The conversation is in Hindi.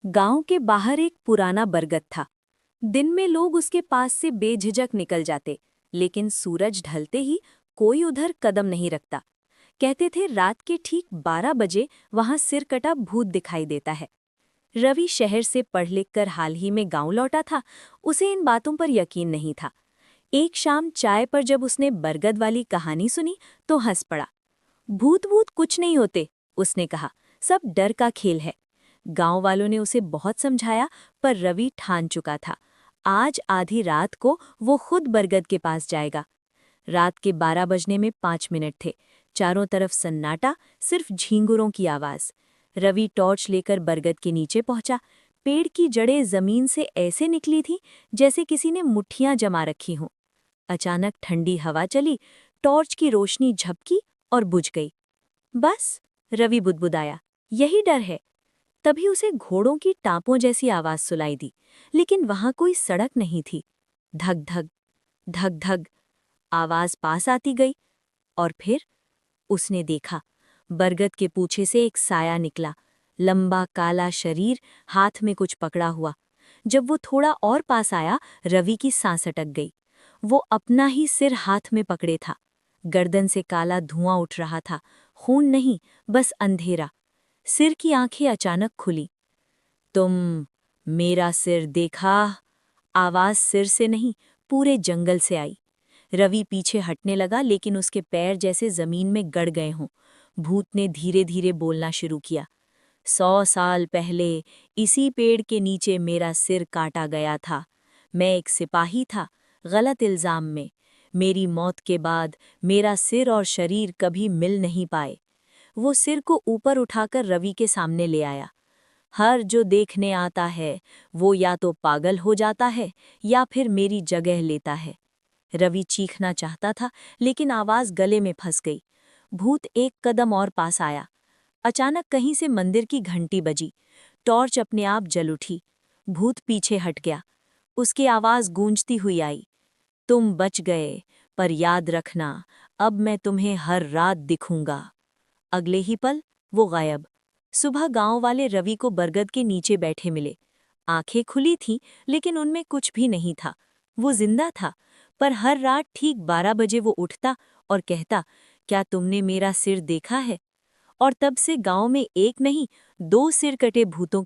गांव के बाहर एक पुराना बरगद था। दिन में लोग उसके पास से बेझिझक निकल जाते, लेकिन सूरज ढलते ही कोई उधर कदम नहीं रखता। कहते थे रात के ठीक 12 बजे वहां सिर कटा भूत दिखाई देता है। रवि शहर से पढ़ लिख कर हाल ही में गांव लौटा था। उसे इन बातों पर यकीन नहीं था। एक शाम चाय पर जब उसने बरगद वाली कहानी सुनी तो हंस पड़ा। भूत भूत कुछ नहीं होते, उसने कहा, सब डर का खेल है। गांव वालों ने उसे बहुत समझाया, पर रवि ठान चुका था। आज आधी रात को वो खुद बरगद के पास जाएगा। रात के 12 बजने में 5 मिनट थे। चारों तरफ सन्नाटा, सिर्फ झींगुरों की आवाज। रवि टॉर्च लेकर बरगद के नीचे पहुंचा। पेड़ की जड़ें जमीन से ऐसे निकली थीं जैसे किसी ने मुट्ठियां जमा रखी हों। अचानक ठंडी हवा चली, टॉर्च की रोशनी झपकी और बुझ गई। बस, रवि बुदबुदाया, यही डर है। तभी उसे घोड़ों की टापों जैसी आवाज सुनाई दी, लेकिन वहां कोई सड़क नहीं थी। धक धक, धक धक, आवाज पास आती गई। और फिर उसने देखा, बरगद के पूछे से एक साया निकला। लंबा काला शरीर, हाथ में कुछ पकड़ा हुआ। जब वो थोड़ा और पास आया, रवि की सांस अटक गई। वो अपना ही सिर हाथ में पकड़े था। गर्दन से काला धुआं उठ रहा था, खून नहीं, बस अंधेरा। सिर की आंखें अचानक खुली। तुम मेरा सिर देखा? आवाज सिर से नहीं, पूरे जंगल से आई। रवि पीछे हटने लगा, लेकिन उसके पैर जैसे जमीन में गड़ गए हों। भूत ने धीरे धीरे बोलना शुरू किया। 100 साल पहले इसी पेड़ के नीचे मेरा सिर काटा गया था। मैं एक सिपाही था, गलत इल्जाम में। मेरी मौत के बाद मेरा सिर और शरीर कभी मिल नहीं पाए। वो सिर को ऊपर उठाकर रवि के सामने ले आया। हर जो देखने आता है वो या तो पागल हो जाता है या फिर मेरी जगह लेता है। रवि चीखना चाहता था, लेकिन आवाज गले में फंस गई। भूत एक कदम और पास आया। अचानक कहीं से मंदिर की घंटी बजी। टॉर्च अपने आप जल उठी। भूत पीछे हट गया। उसकी आवाज गूंजती हुई आई। तुम बच गए, पर याद रखना, अब मैं तुम्हें हर रात दिखूंगा। अगले ही पल वो गायब। सुबह गांव वाले रवि को बरगद के नीचे बैठे मिले। आंखें खुली थीं, लेकिन उनमें कुछ भी नहीं था। वो जिंदा था, पर हर रात ठीक 12 बजे वो उठता और कहता, क्या तुमने मेरा सिर देखा है? और तब से गांव में एक नहीं, 2 सिर कटे भूतों